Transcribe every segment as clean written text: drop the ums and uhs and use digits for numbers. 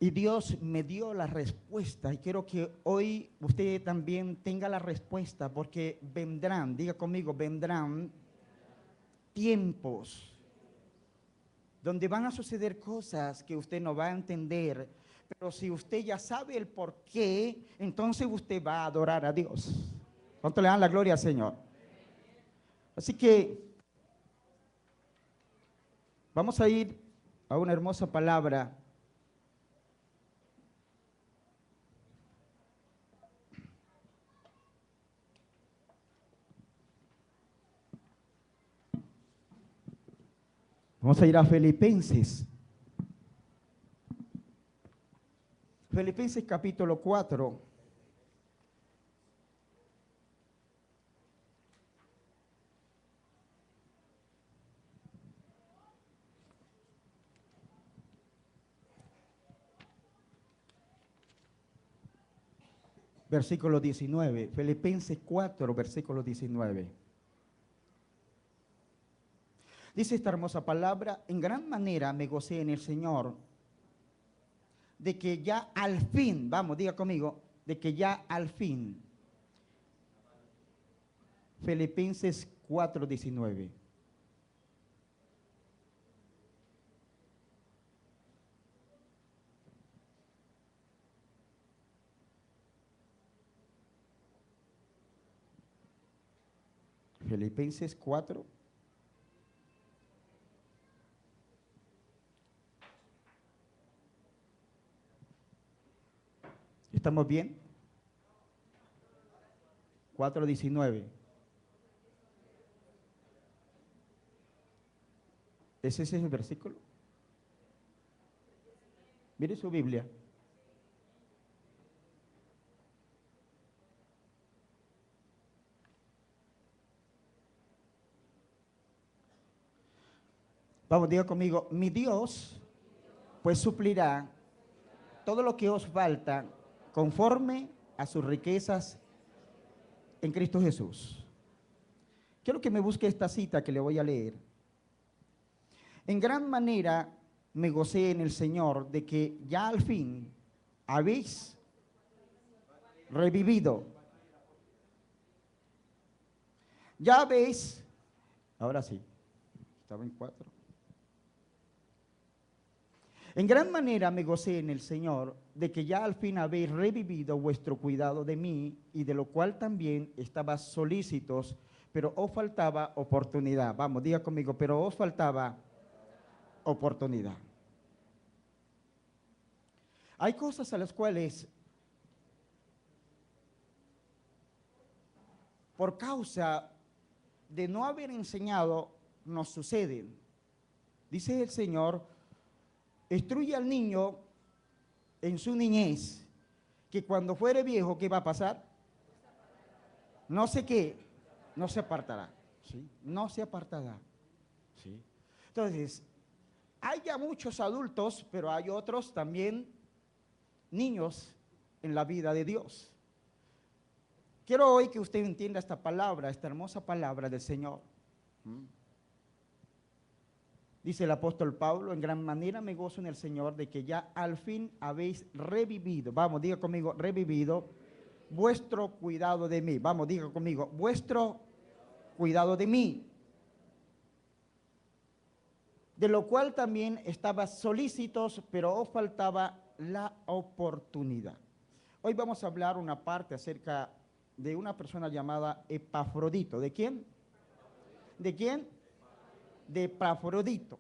Y Dios me dio la respuesta y quiero que hoy usted también tenga la respuesta porque vendrán, diga conmigo, vendrán tiempos donde van a suceder cosas que usted no va a entender, pero si usted ya sabe el por qué, entonces usted va a adorar a Dios. ¿Cuánto le dan la gloria al Señor? Así que vamos a ir a una hermosa palabra. Vamos a ir a Filipenses. Filipenses capítulo 4. Versículo 19. Filipenses 4, versículo 19. Dice esta hermosa palabra: en gran manera me gocé en el Señor, de que ya al fin, vamos, diga conmigo, de que ya al fin. Filipenses 4, 19. Filipenses 4. ¿Estamos bien? 4:19. ¿Ese es el versículo? Mire su Biblia. Vamos, diga conmigo, mi Dios pues suplirá todo lo que os falta conforme a sus riquezas en Cristo Jesús. Quiero que me busque esta cita que le voy a leer. En gran manera me gocé en el Señor de que ya al fin habéis revivido. Ya habéis, ahora sí, estaba en 4. En gran manera me gocé en el Señor de que ya al fin habéis revivido vuestro cuidado de mí, y de lo cual también estaba solícitos, pero os faltaba oportunidad. Vamos, diga conmigo, pero os faltaba oportunidad. Hay cosas a las cuales, por causa de no haber enseñado, nos suceden. Dice el Señor: instruye al niño en su niñez, que cuando fuere viejo, ¿qué va a pasar? No sé qué, no se apartará. ¿Sí? No se apartará. ¿Sí? Entonces, hay ya muchos adultos, pero hay otros también niños en la vida de Dios. Quiero hoy que usted entienda esta palabra, esta hermosa palabra del Señor. Dice el apóstol Pablo: en gran manera me gozo en el Señor de que ya al fin habéis revivido. Vamos, diga conmigo, revivido vuestro cuidado de mí. Vamos, diga conmigo, vuestro cuidado de mí. De lo cual también estaba solícitos, pero os faltaba la oportunidad. Hoy vamos a hablar una parte acerca de una persona llamada Epafrodito. ¿De quién? ¿De quién? De Epafrodito.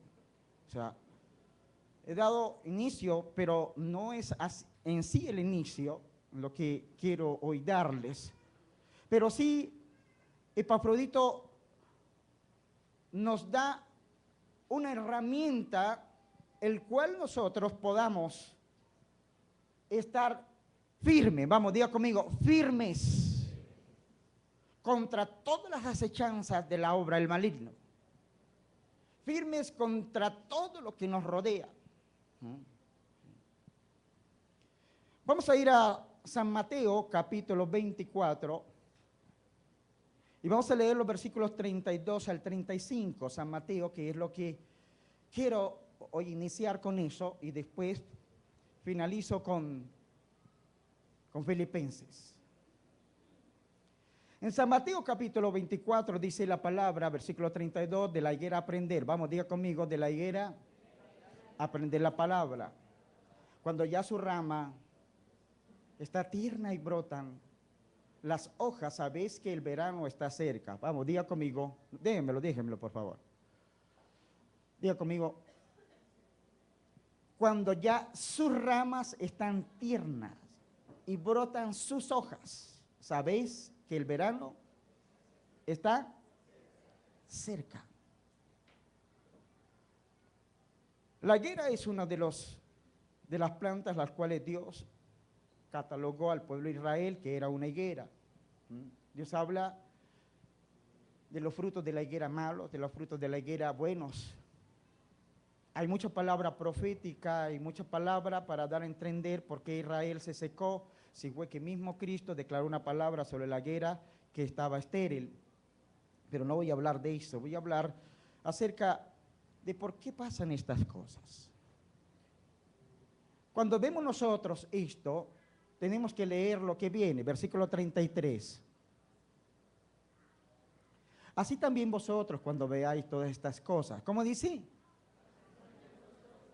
O sea, he dado inicio, pero no es en sí el inicio lo que quiero hoy darles. Pero sí, Epafrodito nos da una herramienta el cual nosotros podamos estar firmes. Vamos, diga conmigo, firmes contra todas las acechanzas de la obra del maligno. Firmes contra todo lo que nos rodea. Vamos a ir a San Mateo, capítulo 24, y vamos a leer los versículos 32 al 35. San Mateo, que es lo que quiero hoy iniciar con eso, y después finalizo con Filipenses. En San Mateo capítulo 24 dice la palabra, versículo 32, de la higuera aprender. Vamos, diga conmigo, de la higuera aprender la palabra. Cuando ya su rama está tierna y brotan las hojas, sabéis que el verano está cerca. Vamos, diga conmigo, déjenmelo por favor. Diga conmigo, cuando ya sus ramas están tiernas y brotan sus hojas, sabéis que el verano está cerca. La higuera es una de las plantas las cuales Dios catalogó al pueblo de Israel que era una higuera. Dios habla de los frutos de la higuera malos, de los frutos de la higuera buenos. Hay mucha palabra profética y mucha palabra para dar a entender por qué Israel se secó, si fue que mismo Cristo declaró una palabra sobre la higuera que estaba estéril. Pero no voy a hablar de eso, voy a hablar acerca de por qué pasan estas cosas. Cuando vemos nosotros esto, tenemos que leer lo que viene, versículo 33. Así también vosotros cuando veáis todas estas cosas. ¿Cómo dice?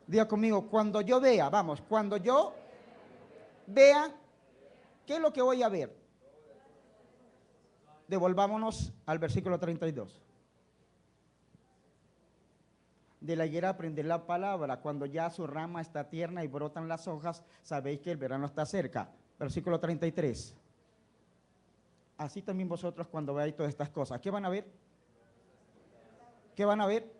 Diga conmigo, cuando yo vea, vamos, cuando yo vea, ¿qué es lo que voy a ver? Devolvámonos al versículo 32. De la higuera aprender la palabra, cuando ya su rama está tierna y brotan las hojas, sabéis que el verano está cerca. Versículo 33. Así también vosotros cuando veáis todas estas cosas. ¿Qué van a ver? ¿Qué van a ver?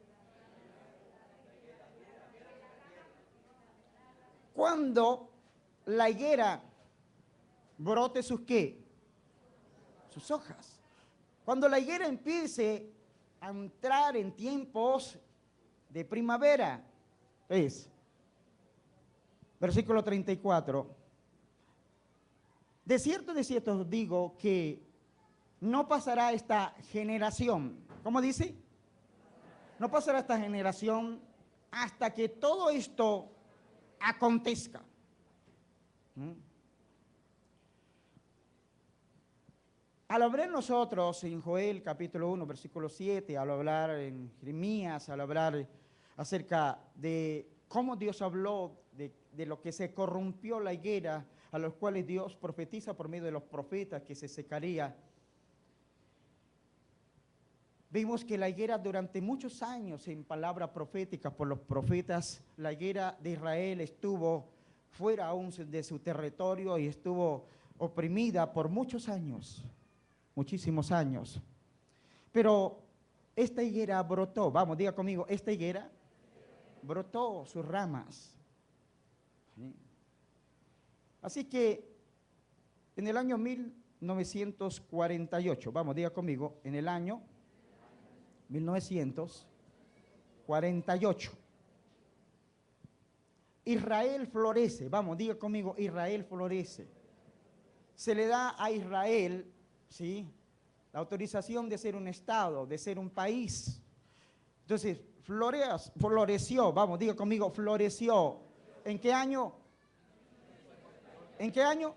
Cuando la higuera brote sus ¿qué? Sus hojas. Cuando la higuera empiece a entrar en tiempos de primavera, es versículo 34. De cierto os digo que no pasará esta generación. ¿Cómo dice? No pasará esta generación hasta que todo esto acontezca. Al hablar nosotros en Joel capítulo 1, versículo 7, al hablar en Jeremías, al hablar acerca de cómo Dios habló de lo que se corrompió la higuera, a los cuales Dios profetiza por medio de los profetas que se secaría. Vimos que la higuera durante muchos años en palabras proféticas por los profetas, la higuera de Israel estuvo fuera aún de su territorio y estuvo oprimida por muchos años, muchísimos años. Pero esta higuera brotó, vamos, diga conmigo, esta higuera brotó sus ramas. ¿Sí? Así que en el año 1948, vamos, diga conmigo, en el año 1948, Israel florece, vamos, diga conmigo, Israel florece. Se le da a Israel, ¿sí?, la autorización de ser un estado, de ser un país. Entonces, floreció, vamos, diga conmigo, floreció. ¿En qué año? ¿En qué año?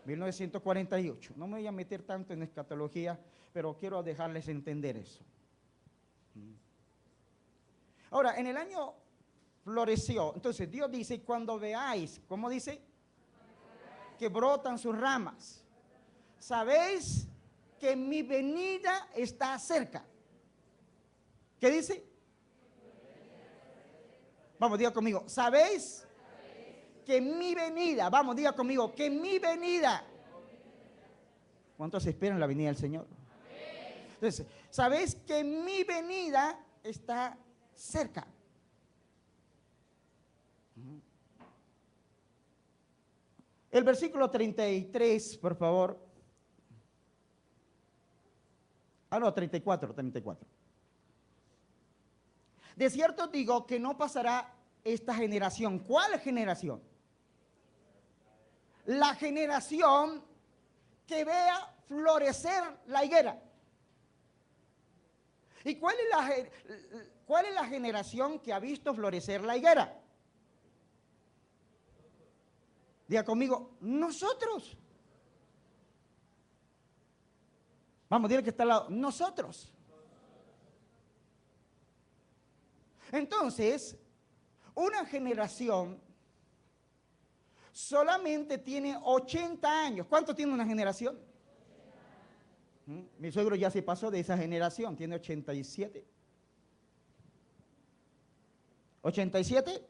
1948. No me voy a meter tanto en escatología, pero quiero dejarles entender eso. Ahora, en el año floreció. Entonces, Dios dice, cuando veáis, ¿cómo dice? Que brotan sus ramas. Sabéis que mi venida está cerca. ¿Qué dice? Vamos, diga conmigo. ¿Sabéis? Que mi venida, vamos, diga conmigo, que mi venida. ¿Cuántos esperan la venida del Señor? Entonces, ¿sabéis que mi venida está cerca? El versículo 33, por favor. No, 34. De cierto digo que no pasará esta generación. ¿Cuál generación? La generación que vea florecer la higuera. ¿Y cuál es la generación que ha visto florecer la higuera? Diga conmigo, nosotros. Vamos, dile que está al lado, nosotros. Entonces, una generación solamente tiene 80 años. ¿Cuánto tiene una generación? Mi suegro ya se pasó de esa generación, tiene 87. ¿87?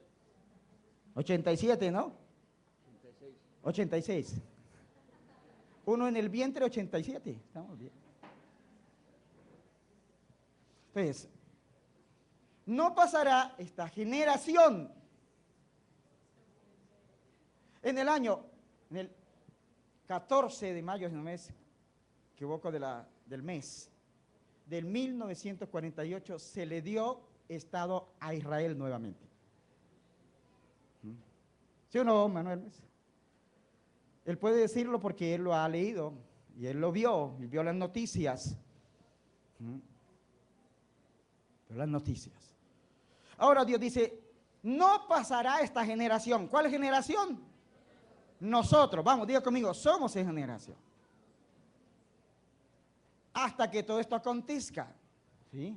87, ¿no? 86. Uno en el vientre, 87. Estamos bien. Entonces, no pasará esta generación en el 14 de mayo, si no me equivoco del mes, del 1948, se le dio Estado a Israel nuevamente. ¿Sí o no, Manuel? Él puede decirlo porque él lo ha leído y él lo vio, y vio las noticias. Las noticias. Ahora Dios dice, no pasará esta generación. ¿Cuál generación? Nosotros, vamos, diga conmigo, somos esa generación. Hasta que todo esto acontezca. ¿Sí?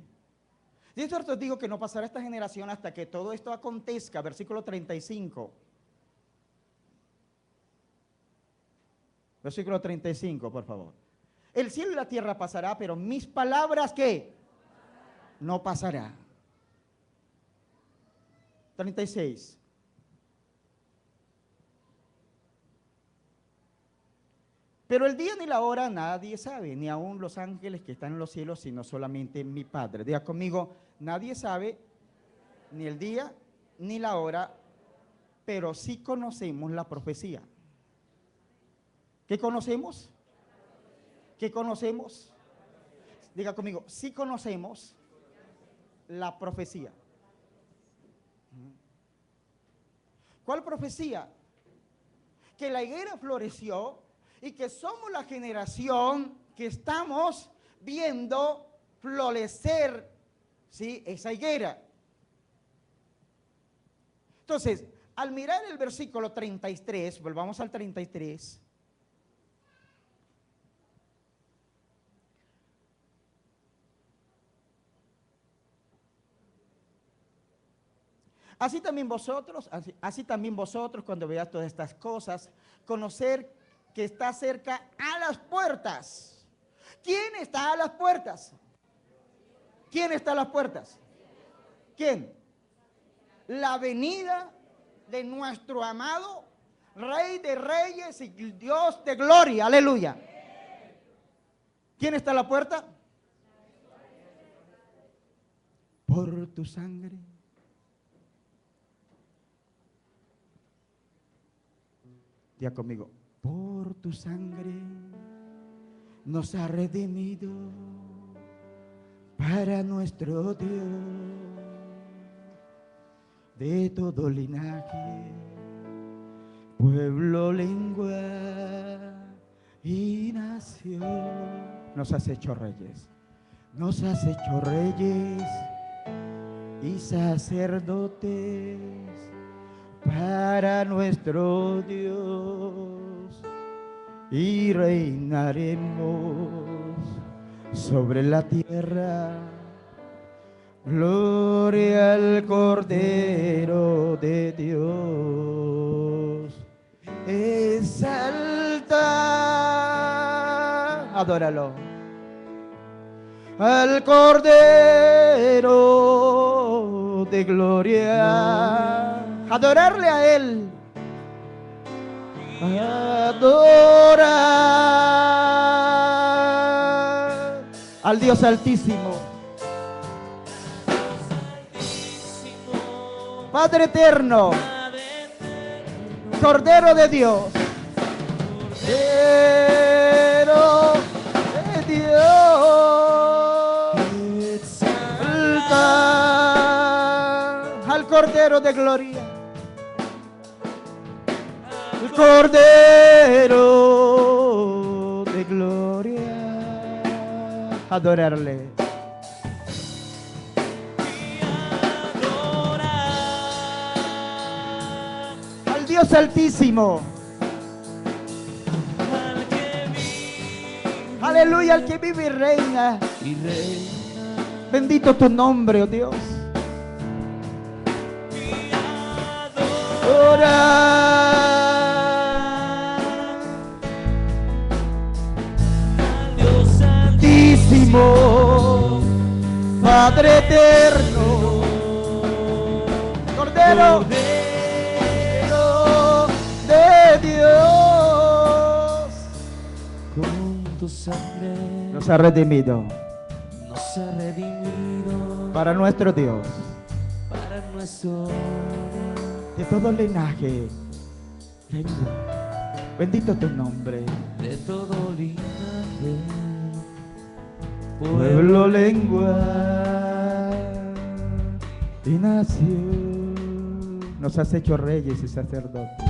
Y esto os digo que no pasará esta generación hasta que todo esto acontezca. Versículo 35. Versículo 35, por favor. El cielo y la tierra pasará, pero mis palabras, ¿qué? No pasará. 36. Pero el día ni la hora nadie sabe, ni aun los ángeles que están en los cielos, sino solamente mi Padre. Diga conmigo, nadie sabe ni el día ni la hora, pero sí conocemos la profecía. ¿Qué conocemos? ¿Qué conocemos? Diga conmigo, sí conocemos la profecía. ¿Cuál profecía? Que la higuera floreció y que somos la generación que estamos viendo florecer, ¿sí?, esa higuera. Entonces, al mirar el versículo 33, volvamos al 33. Así también vosotros cuando veáis todas estas cosas, conocer que está cerca a las puertas. ¿Quién está a las puertas? ¿Quién está a las puertas? ¿Quién? La venida de nuestro amado Rey de Reyes y Dios de Gloria. Aleluya. ¿Quién está a la puerta? Por tu sangre. Diga conmigo, por tu sangre nos ha redimido para nuestro Dios de todo linaje, pueblo, lengua y nación. Nos has hecho reyes, nos has hecho reyes y sacerdotes para nuestro Dios, y reinaremos sobre la tierra. Gloria al Cordero de Dios. Exalta, adóralo, al Cordero de gloria. Adorarle a Él. Adorar al Dios Altísimo. Padre eterno, Cordero de Dios, Cordero de Dios, exalta al Cordero de gloria, el Cordero de gloria, adorarle. Dios Altísimo, Aleluya, al que vive y reina. y reina. Bendito tu nombre, oh Dios. Orar Al Dios Santísimo, Padre eterno, Cordero de Dios, con tu sangre nos ha redimido nos ha redimido para nuestro Dios para nuestro de todo linaje, lengua. Bendito tu nombre, de todo linaje, pueblo, lengua y nación. Nos has hecho reyes y sacerdotes.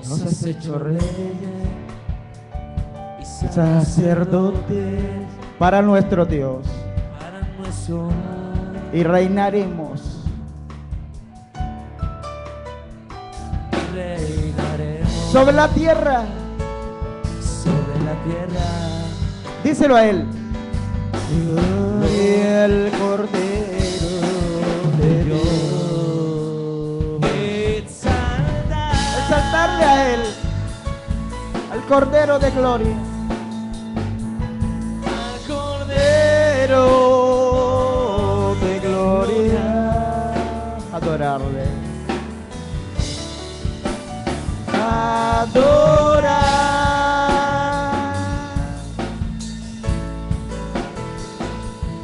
nos has hecho reyes y Sacerdotes para nuestro Dios, para nuestro y reinaremos y reinaremos sobre la tierra. sobre la tierra. Díselo a él. Y el Cordero de Dios. Exaltarle a él, al Cordero de gloria. Al Cordero Cordero de gloria. Adorarle. Adorar.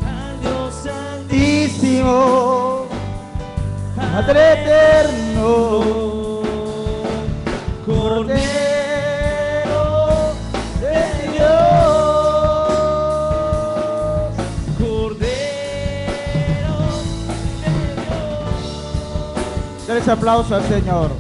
al Dios Santísimo, Padre eterno, Cordero de Dios. Cordero de Dios. Denles aplauso al Señor.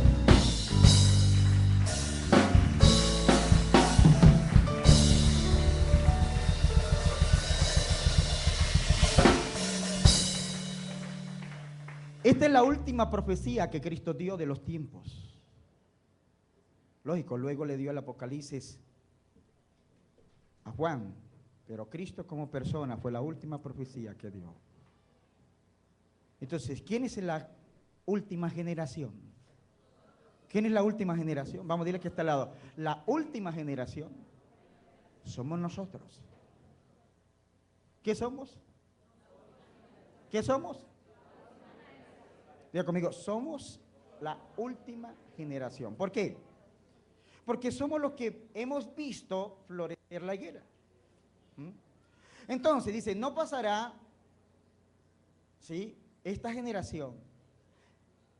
Esta es la última profecía que Cristo dio de los tiempos. Lógico, luego le dio el Apocalipsis a Juan, pero Cristo como persona fue la última profecía que dio. Entonces, ¿quién es la última generación? ¿Quién es la última generación? Vamos a decirle que está al lado. La última generación somos nosotros. ¿Qué somos? ¿Qué somos? Diga conmigo, somos la última generación. ¿Por qué? Porque somos los que hemos visto florecer la higuera. Entonces dice, no pasará, ¿sí?, esta generación.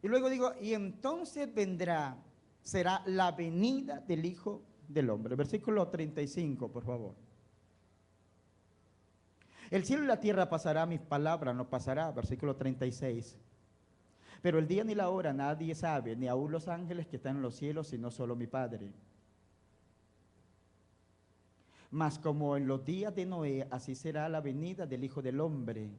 Y luego digo, y entonces vendrá, será la venida del Hijo del Hombre. Versículo 35, por favor. El cielo y la tierra pasará, mis palabras no pasará. Versículo 36. Pero el día ni la hora nadie sabe, ni aun los ángeles que están en los cielos, sino solo mi Padre. Mas como en los días de Noé, así será la venida del Hijo del Hombre.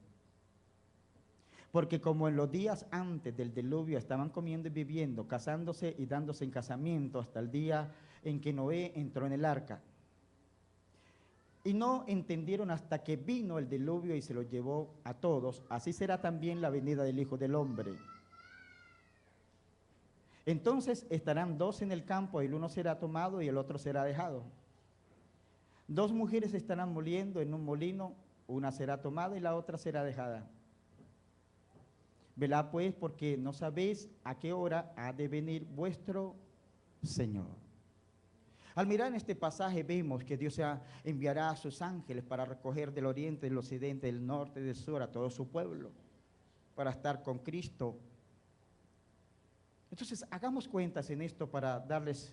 Porque como en los días antes del diluvio estaban comiendo y viviendo, casándose y dándose en casamiento hasta el día en que Noé entró en el arca. Y no entendieron hasta que vino el diluvio y se los llevó a todos, así será también la venida del Hijo del Hombre. Entonces estarán dos en el campo, el uno será tomado y el otro será dejado. Dos mujeres estarán moliendo en un molino, una será tomada y la otra será dejada. Velad pues, porque no sabéis a qué hora ha de venir vuestro Señor. Al mirar en este pasaje vemos que Dios enviará a sus ángeles para recoger del oriente, del occidente, del norte y del sur a todo su pueblo, para estar con Cristo. Entonces, hagamos cuentas en esto para darles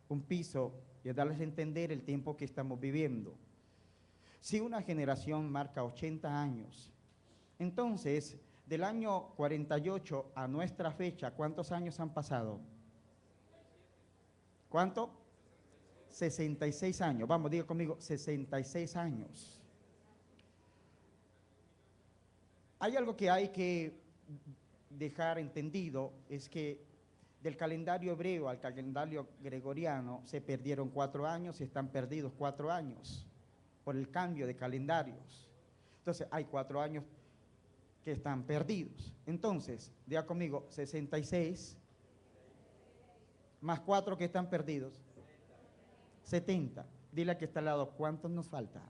un piso y darles a entender el tiempo que estamos viviendo. Si una generación marca 80 años, entonces, del año 48 a nuestra fecha, ¿cuántos años han pasado? ¿Cuánto? 66 años. Vamos, diga conmigo, 66 años. Hay algo que hay que dejar entendido, es que del calendario hebreo al calendario gregoriano se perdieron 4 años y están perdidos 4 años por el cambio de calendarios. Entonces hay 4 años que están perdidos. Entonces, diga conmigo, 66 más 4 que están perdidos, 70. Dile a que está al lado, ¿cuántos nos falta?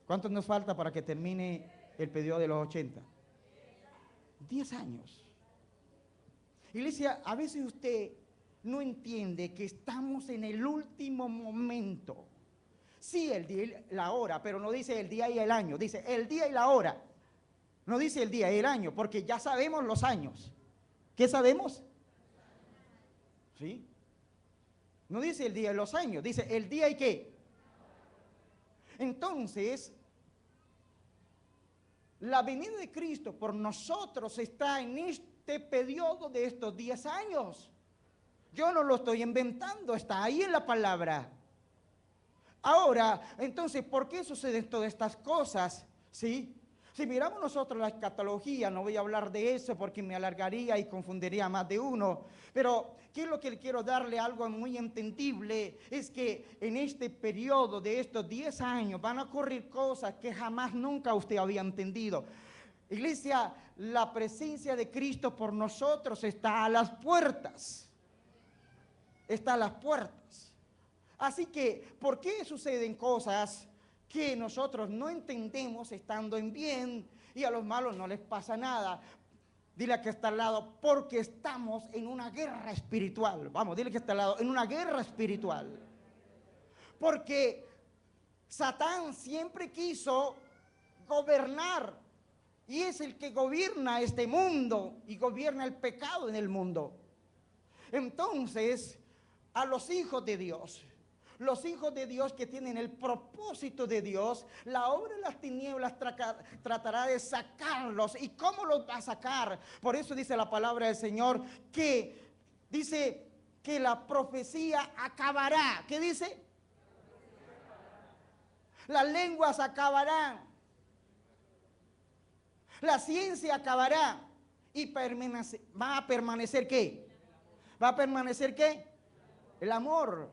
¿Cuántos nos falta para que termine el periodo de los 80? 10 años. Iglesia, a veces usted no entiende que estamos en el último momento. Sí, el día y la hora, pero no dice el día y el año, dice el día y la hora. No dice el día y el año, porque ya sabemos los años. ¿Qué sabemos? ¿Sí? No dice el día y los años, dice el día y qué. Entonces, la venida de Cristo por nosotros está en este periodo de estos 10 años. Yo no lo estoy inventando, está ahí en la palabra. Ahora, entonces, ¿por qué suceden todas estas cosas? ¿Sí? Si miramos nosotros la escatología, no voy a hablar de eso porque me alargaría y confundiría a más de uno, pero ¿qué es lo que quiero darle algo muy entendible? Es que en este periodo de estos 10 años van a ocurrir cosas que jamás nunca usted había entendido. Iglesia, la presencia de Cristo por nosotros está a las puertas. Está a las puertas. Así que, ¿por qué suceden cosas que nosotros no entendemos estando en bien y a los malos no les pasa nada? Dile a que está al lado, porque estamos en una guerra espiritual. Vamos, dile que está al lado, en una guerra espiritual. Porque Satán siempre quiso gobernar y es el que gobierna este mundo y gobierna el pecado en el mundo. Entonces, a los hijos de Dios que tienen el propósito de Dios, la obra de las tinieblas tratará de sacarlos. ¿Y cómo los va a sacar? Por eso dice la palabra del Señor que dice que la profecía acabará. ¿Qué dice? Las lenguas acabarán. La ciencia acabará. Y va a permanecer ¿qué? ¿Va a permanecer qué? El amor.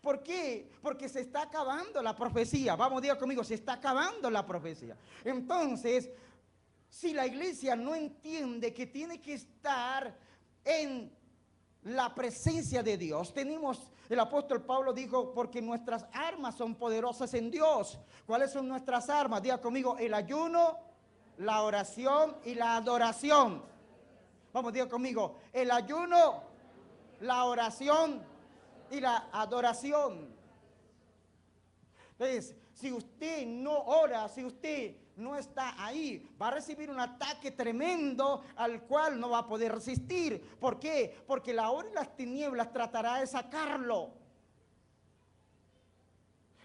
¿Por qué? Porque se está acabando la profecía. Vamos, diga conmigo, se está acabando la profecía. Entonces, si la iglesia no entiende que tiene que estar en la presencia de Dios, el apóstol Pablo dijo, porque nuestras armas son poderosas en Dios. ¿Cuáles son nuestras armas? Diga conmigo, el ayuno, la oración y la adoración. Vamos, diga conmigo, el ayuno, la oración y la adoración. Entonces, si usted no ora, si usted no está ahí, va a recibir un ataque tremendo al cual no va a poder resistir. ¿Por qué? Porque la hora y las tinieblas tratará de sacarlo.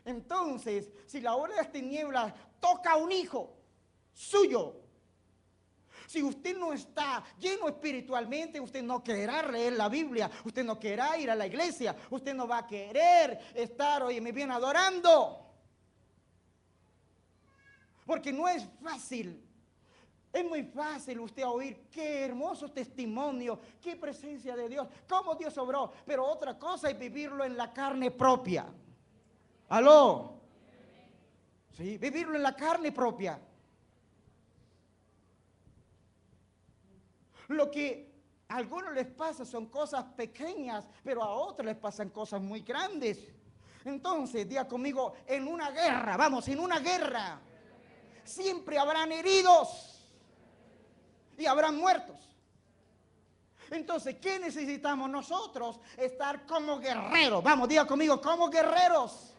Entonces, si la hora y las tinieblas toca a un hijo suyo, si usted no está lleno espiritualmente, usted no querrá leer la Biblia, usted no querrá ir a la iglesia, usted no va a querer estar, oye, me viene adorando. Porque no es fácil. Es muy fácil usted oír qué hermoso testimonio, qué presencia de Dios, cómo Dios obró. Pero otra cosa es vivirlo en la carne propia. ¿Aló? Sí, vivirlo en la carne propia. Lo que a algunos les pasa son cosas pequeñas, pero a otros les pasan cosas muy grandes. Entonces, diga conmigo, en una guerra, vamos, en una guerra, siempre habrán heridos y habrán muertos. Entonces, ¿qué necesitamos nosotros? Estar como guerreros. Vamos, diga conmigo, como guerreros.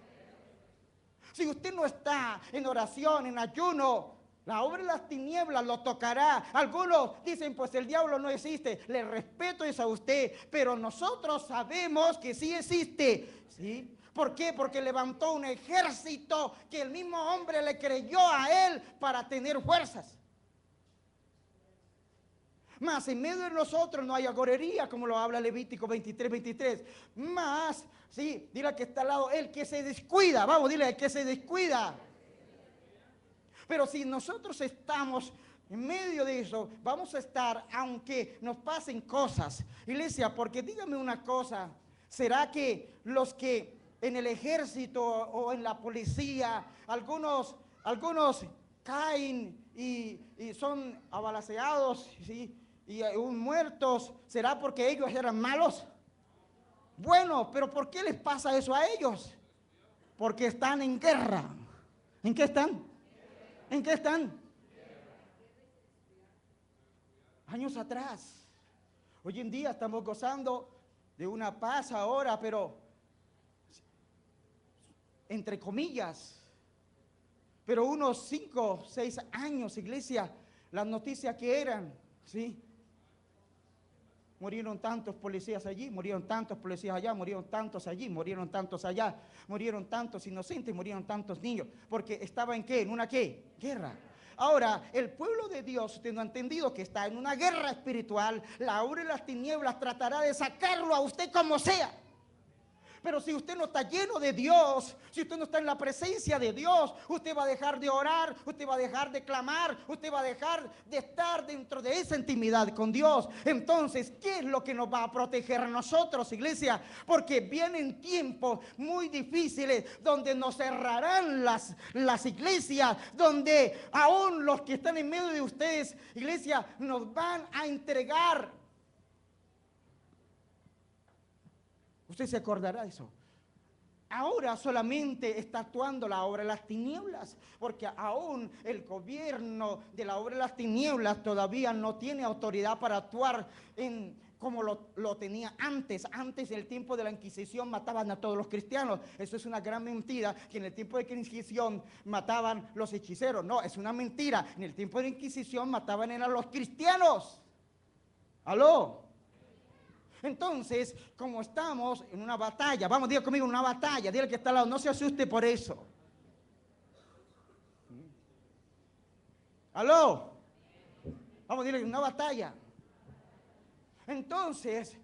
Si usted no está en oración, en ayuno, la obra de las tinieblas lo tocará. Algunos dicen, pues el diablo no existe. Le respeto eso a usted, pero nosotros sabemos que sí existe. ¿Sí? ¿Por qué? Porque levantó un ejército que el mismo hombre le creyó a él para tener fuerzas. Mas en medio de nosotros no hay agorería, como lo habla Levítico 23:23. Más, sí, dile que está al lado, el que se descuida. Vamos, dile, el que se descuida. Pero si nosotros estamos En medio de eso vamos a estar, aunque nos pasen cosas. Iglesia, porque dígame una cosa, ¿será que los que en el ejército o en la policía, algunos caen y son abalaceados, ¿sí? Y muertos, ¿será porque ellos eran malos? Bueno, pero ¿por qué les pasa eso a ellos? Porque están en guerra. ¿En qué están? ¿En qué están? Años atrás. Hoy en día estamos gozando de una paz ahora, pero entre comillas. Pero unos 5, 6 años, iglesia, las noticias que eran, ¿sí? Murieron tantos policías allí, murieron tantos policías allá, murieron tantos allí, murieron tantos allá, murieron tantos inocentes, murieron tantos niños. Porque estaba en ¿qué? ¿En una qué? Guerra. Ahora, el pueblo de Dios, usted no ha entendido que está en una guerra espiritual. La obra de las tinieblas tratará de sacarlo a usted como sea. Pero si usted no está lleno de Dios, si usted no está en la presencia de Dios, usted va a dejar de orar, usted va a dejar de clamar, usted va a dejar de estar dentro de esa intimidad con Dios. Entonces, ¿qué es lo que nos va a proteger a nosotros, iglesia? Porque vienen tiempos muy difíciles donde nos cerrarán las iglesias, donde aún los que están en medio de ustedes, iglesia, nos van a entregar. Usted se acordará de eso. Ahora solamente está actuando la obra de las tinieblas, porque aún el gobierno de la obra de las tinieblas todavía no tiene autoridad para actuar como lo tenía antes. Antes, en el tiempo de la Inquisición, mataban a todos los cristianos. Eso es una gran mentira, que en el tiempo de la Inquisición mataban los hechiceros. No, es una mentira. En el tiempo de la Inquisición mataban a los cristianos. ¿Aló? Entonces, como estamos en una batalla, vamos, diga conmigo, una batalla, dile que está al lado, no se asuste por eso. ¿Aló? Vamos, dile, una batalla. Entonces,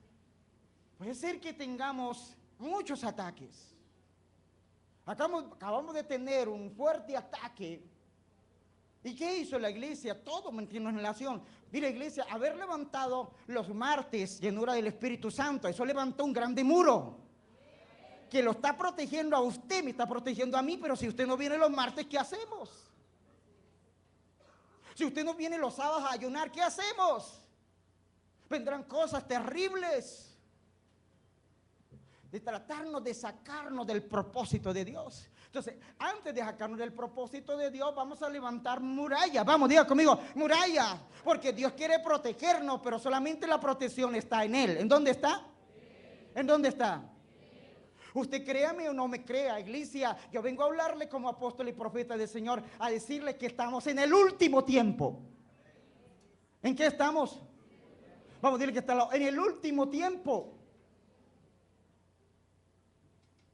puede ser que tengamos muchos ataques. Acabamos de tener un fuerte ataque. ¿Y qué hizo la iglesia? Todo mantiene en relación. Mira, iglesia, haber levantado los martes llenura del Espíritu Santo, eso levantó un grande muro que lo está protegiendo a usted, me está protegiendo a mí. Pero si usted no viene los martes, ¿qué hacemos? Si usted no viene los sábados a ayunar, ¿qué hacemos? Vendrán cosas terribles de tratarnos de sacarnos del propósito de Dios. Entonces, antes de sacarnos del propósito de Dios, vamos a levantar murallas. Vamos, diga conmigo, murallas. Porque Dios quiere protegernos, pero solamente la protección está en Él. ¿En dónde está? ¿En dónde está? Usted créame o no me crea, iglesia, yo vengo a hablarle como apóstol y profeta del Señor, a decirle que estamos en el último tiempo. ¿En qué estamos? Vamos a decirle que está en el último tiempo.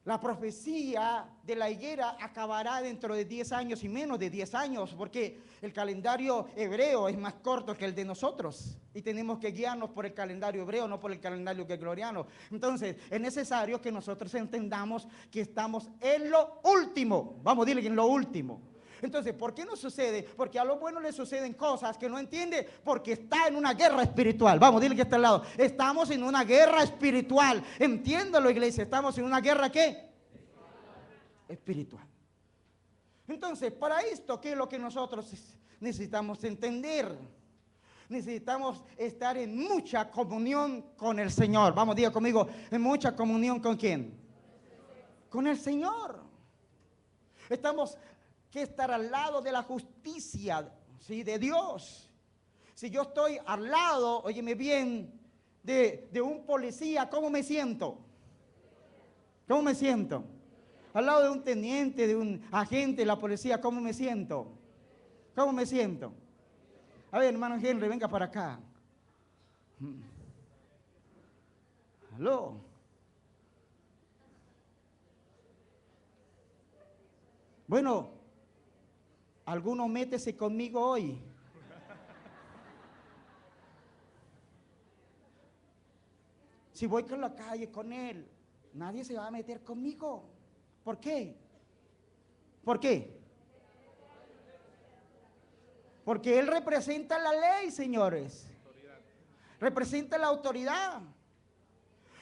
La profecía de la higuera acabará dentro de 10 años y menos de 10 años, porque el calendario hebreo es más corto que el de nosotros y tenemos que guiarnos por el calendario hebreo, no por el calendario gregoriano. Entonces, es necesario que nosotros entendamos que estamos en lo último. Vamos, dile que en lo último. Entonces, ¿por qué no sucede? Porque a lo bueno le suceden cosas que no entiende, porque está en una guerra espiritual. Vamos, dile que está al lado. Estamos en una guerra espiritual. Entiéndalo, iglesia. Estamos en una guerra, ¿qué? Espiritual. Entonces, para esto, ¿qué es lo que nosotros necesitamos entender? Necesitamos estar en mucha comunión con el Señor. Vamos, diga conmigo, en mucha comunión ¿con quién? Con el Señor. Estamos que estar al lado de la justicia, ¿sí? De Dios. Si yo estoy al lado, óyeme bien, de un policía, ¿cómo me siento? ¿Cómo me siento? Al lado de un teniente, de un agente de la policía, ¿cómo me siento? ¿Cómo me siento? A ver, hermano Henry, venga para acá. ¿Aló? Bueno, alguno métese conmigo hoy. Si voy con la calle con él, nadie se va a meter conmigo. ¿Por qué? ¿Por qué? Porque Él representa la ley, señores. Representa la autoridad.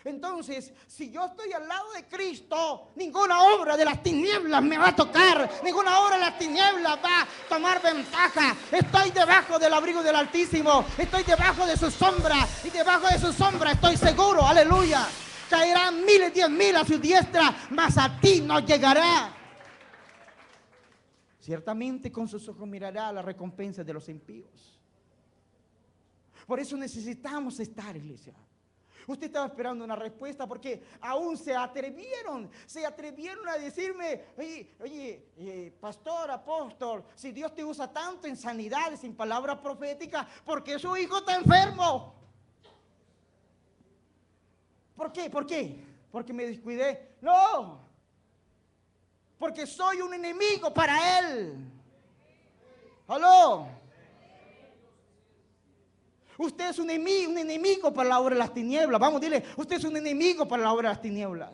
Entonces, si yo estoy al lado de Cristo, ninguna obra de las tinieblas me va a tocar, ninguna obra de las tinieblas va a tomar ventaja. Estoy debajo del abrigo del Altísimo, estoy debajo de su sombra, y debajo de su sombra estoy seguro, aleluya. Caerán 1000 y 10,000 a su diestra, mas a ti no llegará. Ciertamente con sus ojos mirará la recompensa de los impíos. Por eso necesitamos estar, iglesia. Usted estaba esperando una respuesta porque aún se atrevieron a decirme, oye, pastor, apóstol, si Dios te usa tanto en sanidades, en palabras proféticas, ¿por qué su hijo está enfermo? ¿Por qué? ¿Por qué? ¿Porque me descuidé? No, porque soy un enemigo para él. ¿Aló? Usted es un enemigo para la obra de las tinieblas. Vamos, dile, usted es un enemigo para la obra de las tinieblas.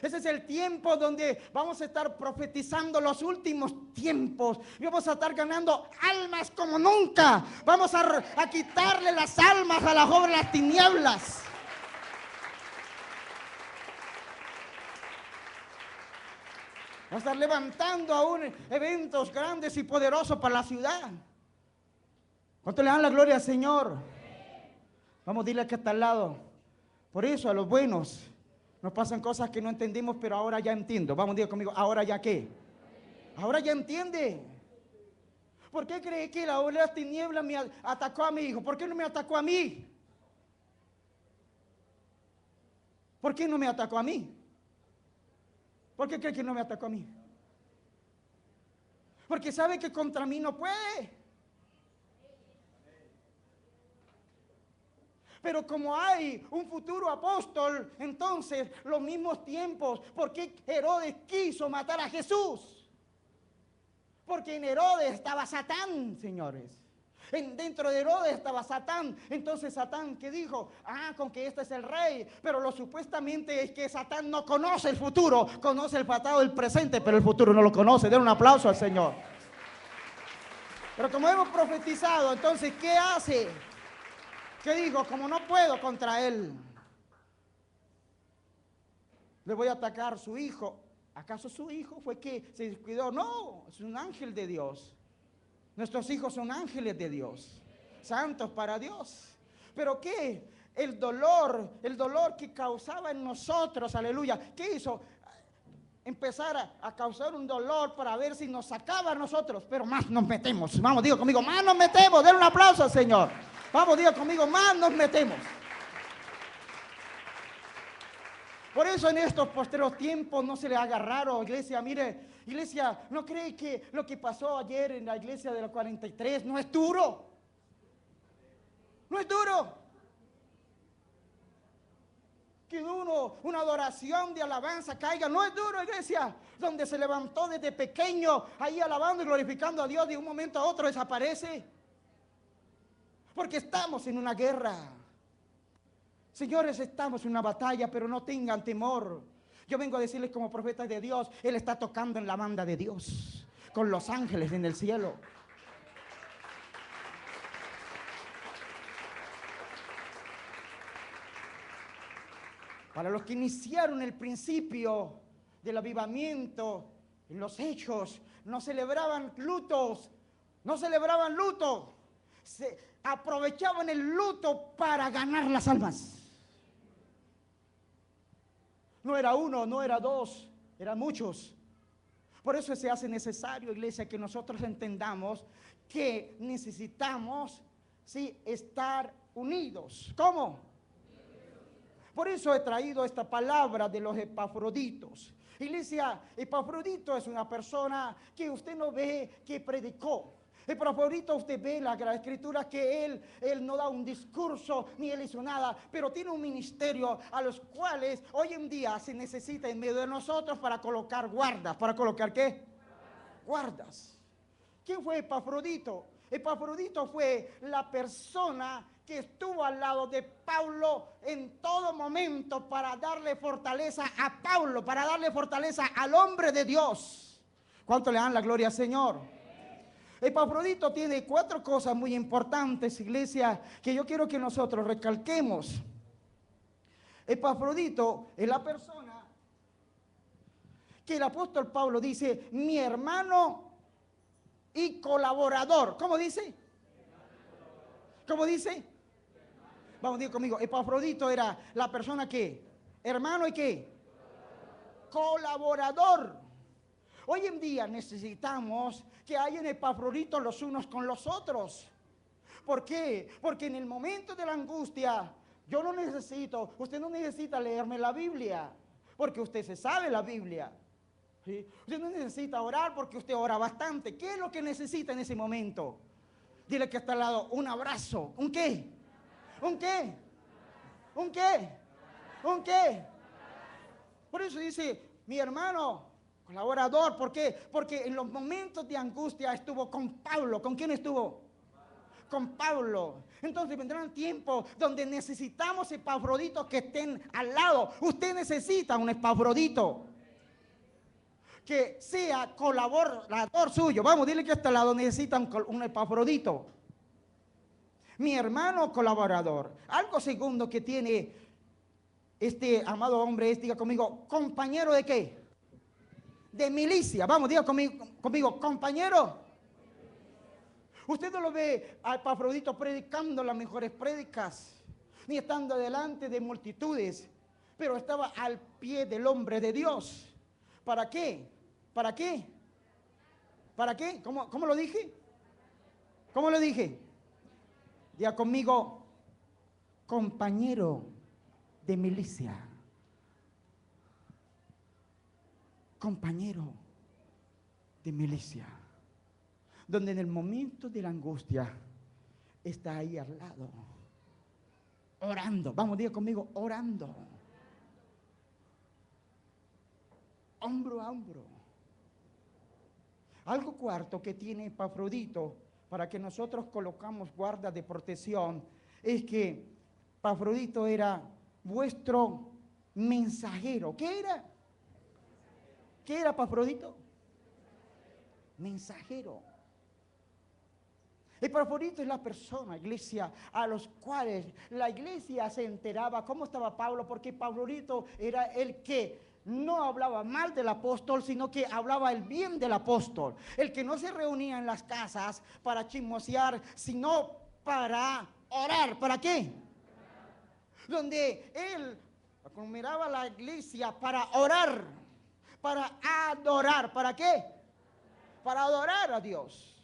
Ese es el tiempo donde vamos a estar profetizando los últimos tiempos. Y vamos a estar ganando almas como nunca. Vamos a quitarle las almas a la obra de las tinieblas. Vamos a estar levantando aún eventos grandes y poderosos para la ciudad. ¿Cuánto le dan la gloria al Señor? Vamos a decirle que está al lado. Por eso a los buenos nos pasan cosas que no entendimos, pero ahora ya entiendo. Vamos a decir conmigo, ¿ahora ya qué? Ahora ya entiende. ¿Por qué cree que la obra de las tinieblas me atacó a mi hijo? ¿Por qué no me atacó a mí? ¿Por qué no me atacó a mí? ¿Por qué cree que no me atacó a mí? Porque sabe que contra mí no puede. Pero como hay un futuro apóstol, entonces los mismos tiempos, ¿por qué Herodes quiso matar a Jesús? Porque en Herodes estaba Satán, señores. Dentro de Herodes estaba Satán. Entonces Satán, ¿qué dijo? Con que este es el rey. Pero lo supuestamente es que Satán no conoce el futuro, conoce el pasado, el presente, pero el futuro no lo conoce. Den un aplauso al Señor. Pero como hemos profetizado, entonces, ¿qué hace? ¿Qué dijo? Como no puedo contra él, le voy a atacar a su hijo. ¿Acaso su hijo fue que se descuidó? No, es un ángel de Dios. Nuestros hijos son ángeles de Dios, santos para Dios. ¿Pero qué? El dolor que causaba en nosotros, aleluya. ¿Qué hizo? Empezar a causar un dolor para ver si nos sacaba a nosotros, pero más nos metemos. Vamos, diga conmigo, más nos metemos. Den un aplauso al Señor. Vamos, diga conmigo, más nos metemos. Por eso en estos posteros tiempos no se le haga raro, iglesia. Mire, iglesia, ¿no cree que lo que pasó ayer en la iglesia de los 43 no es duro? No es duro. Que una adoración de alabanza caiga, no es duro, iglesia. Donde se levantó desde pequeño, ahí alabando y glorificando a Dios, de un momento a otro desaparece. Porque estamos en una guerra. Señores, estamos en una batalla, pero no tengan temor. Yo vengo a decirles como profeta de Dios, Él está tocando en la banda de Dios, con los ángeles en el cielo. Para los que iniciaron el principio del avivamiento, en los hechos, no celebraban lutos, se aprovechaban el luto para ganar las almas. No era uno, no era dos, eran muchos. Por eso se hace necesario, iglesia, que nosotros entendamos que necesitamos, sí, estar unidos. ¿Cómo? Por eso he traído esta palabra de los Epafroditos. Iglesia, Epafrodito es una persona que usted no ve que predicó. Epafrodito, usted ve en la Escritura que él no da un discurso ni él hizo nada, pero tiene un ministerio a los cuales hoy en día se necesita en medio de nosotros para colocar guardas. ¿Para colocar qué? Guardas. ¿Quién fue Epafrodito? Epafrodito fue la persona que estuvo al lado de Pablo en todo momento para darle fortaleza a Pablo, para darle fortaleza al hombre de Dios. ¿Cuánto le dan la gloria al Señor? Epafrodito tiene 4 cosas muy importantes, iglesia, que yo quiero que nosotros recalquemos. Epafrodito es la persona que el apóstol Pablo dice, mi hermano y colaborador. ¿Cómo dice? ¿Cómo dice? Vamos, diga conmigo. Epafrodito era la persona que, hermano y qué, colaborador. Hoy en día necesitamos que haya en Epafrodito los unos con los otros. ¿Por qué? Porque en el momento de la angustia, yo no necesito, usted no necesita leerme la Biblia, porque usted se sabe la Biblia. ¿Sí? Usted no necesita orar porque usted ora bastante. ¿Qué es lo que necesita en ese momento? Dile que está al lado, un abrazo. ¿Un qué? ¿Un qué? ¿Un qué? ¿Un qué? Por eso dice, mi hermano colaborador. ¿Por qué? Porque en los momentos de angustia estuvo con Pablo. ¿Con quién estuvo? Con Pablo. Entonces vendrán tiempos donde necesitamos epafroditos que estén al lado. Usted necesita un epafrodito que sea colaborador suyo. Vamos, dile que hasta al lado necesita un epafrodito. Mi hermano colaborador. Algo segundo que tiene este amado hombre es, diga conmigo, compañero de qué? De milicia. Vamos, diga conmigo, compañero. Usted no lo ve a Epafrodito predicando las mejores prédicas, ni estando delante de multitudes, pero estaba al pie del hombre de Dios. ¿Para qué? ¿Para qué? ¿Para qué? ¿Cómo lo dije? ¿Cómo lo dije? Diga conmigo, compañero de milicia. Compañero de milicia. Donde en el momento de la angustia está ahí al lado, orando. Vamos, diga conmigo, orando. Hombro a hombro. Algo cuarto que tiene Epafrodito para que nosotros colocamos guardas de protección es que Epafrodito era vuestro mensajero. ¿Qué era? ¿Qué era Epafrodito? Mensajero. Epafrodito es la persona, iglesia, a los cuales la iglesia se enteraba cómo estaba Pablo, porque Epafrodito era el que no hablaba mal del apóstol, sino que hablaba el bien del apóstol. El que no se reunía en las casas para chismosear, sino para orar. ¿Para qué? Donde él miraba la iglesia para orar, para adorar. ¿Para qué? Para adorar a Dios.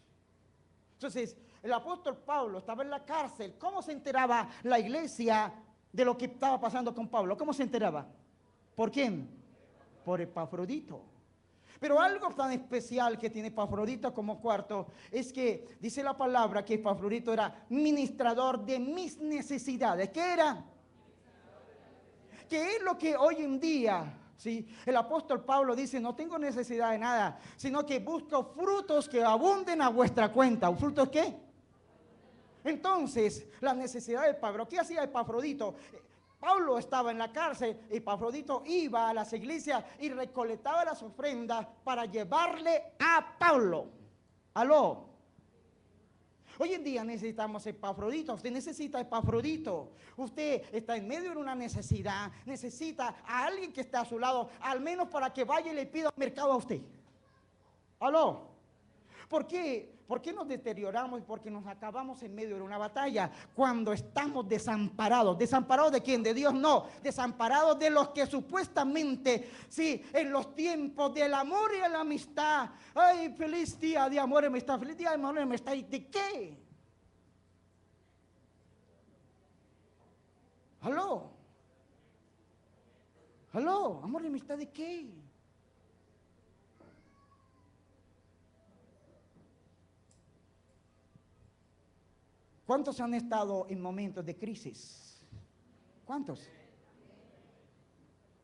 Entonces, el apóstol Pablo estaba en la cárcel. ¿Cómo se enteraba la iglesia de lo que estaba pasando con Pablo? ¿Cómo se enteraba? ¿Por quién? Por Epafrodito. Pero algo tan especial que tiene Epafrodito como cuarto es que dice la palabra que Epafrodito era ministrador de mis necesidades. ¿Qué era? ¿Qué es lo que hoy en día, sí, el apóstol Pablo dice, no tengo necesidad de nada, sino que busco frutos que abunden a vuestra cuenta? ¿Frutos qué? Entonces, la necesidad de Pablo. ¿Qué hacía Epafrodito? Pablo estaba en la cárcel, Epafrodito iba a las iglesias y recolectaba las ofrendas para llevarle a Pablo. ¿Aló? Hoy en día necesitamos Epafrodito. Usted necesita Epafrodito. Usted está en medio de una necesidad, necesita a alguien que esté a su lado, al menos para que vaya y le pida mercado a usted. ¿Aló? ¿Por qué? ¿Por qué nos deterioramos? Porque nos acabamos en medio de una batalla cuando estamos desamparados. ¿Desamparados de quién? De Dios no. Desamparados de los que supuestamente, sí, en los tiempos del amor y de la amistad. Ay, feliz día de amor y amistad. Feliz día de amor y amistad. ¿Y de qué? ¿Aló? ¿Aló? ¿Amor y amistad de qué? ¿Cuántos han estado en momentos de crisis? ¿Cuántos?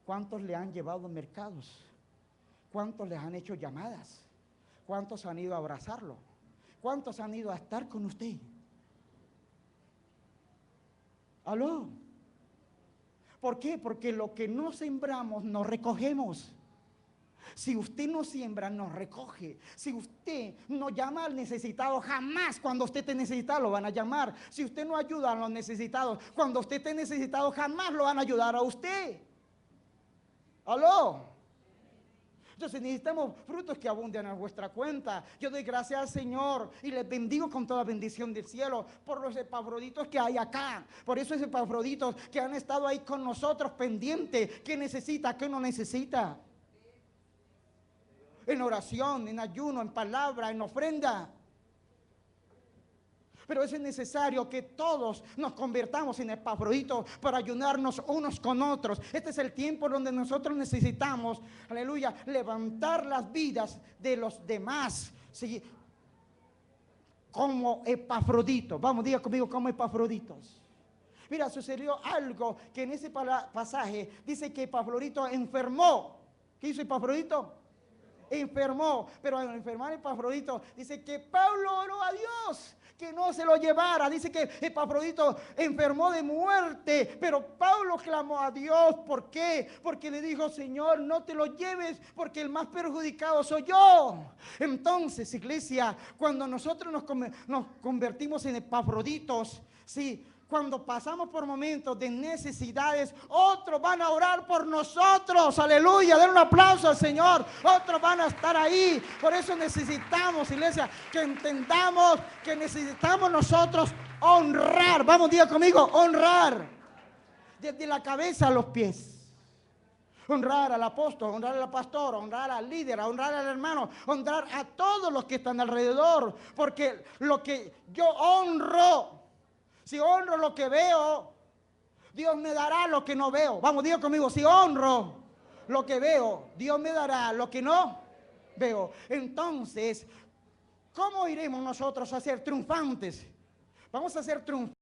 ¿Cuántos le han llevado mercados? ¿Cuántos les han hecho llamadas? ¿Cuántos han ido a abrazarlo? ¿Cuántos han ido a estar con usted? ¿Aló? ¿Por qué? Porque lo que no sembramos no recogemos. Si usted no siembra, no recoge. Si usted no llama al necesitado, jamás cuando usted esté necesitado lo van a llamar. Si usted no ayuda a los necesitados, cuando usted esté necesitado, jamás lo van a ayudar a usted. ¿Aló? Entonces necesitamos frutos que abunden en vuestra cuenta. Yo doy gracias al Señor y les bendigo con toda bendición del cielo por los epafroditos que hay acá. Por esos epafroditos que han estado ahí con nosotros pendientes. ¿Qué necesita? ¿Qué no necesita? En oración, en ayuno, en palabra, en ofrenda. Pero es necesario que todos nos convirtamos en epafroditos para ayudarnos unos con otros. Este es el tiempo donde nosotros necesitamos, aleluya, levantar las vidas de los demás. ¿Sí? Como epafroditos. Vamos, diga conmigo, como epafroditos. Mira, sucedió algo que en ese pasaje dice que Epafrodito enfermó. ¿Qué hizo Epafrodito? Enfermó, pero al enfermar Epafrodito dice que Pablo oró a Dios que no se lo llevara. Dice que Epafrodito enfermó de muerte, pero Pablo clamó a Dios. ¿Por qué? Porque le dijo: Señor, no te lo lleves, porque el más perjudicado soy yo. Entonces, iglesia, cuando nosotros nos convertimos en Epafroditos, sí, cuando pasamos por momentos de necesidades, otros van a orar por nosotros. Aleluya, den un aplauso al Señor. Otros van a estar ahí. Por eso necesitamos, iglesia, que entendamos que necesitamos nosotros honrar. Vamos, diga conmigo, honrar. Desde la cabeza a los pies. Honrar al apóstol, honrar al pastor, honrar al líder, honrar al hermano, honrar a todos los que están alrededor. Porque lo que yo honro, si honro lo que veo, Dios me dará lo que no veo. Vamos, diga conmigo, si honro lo que veo, Dios me dará lo que no veo. Entonces, ¿cómo iremos nosotros a ser triunfantes? Vamos a ser triunfantes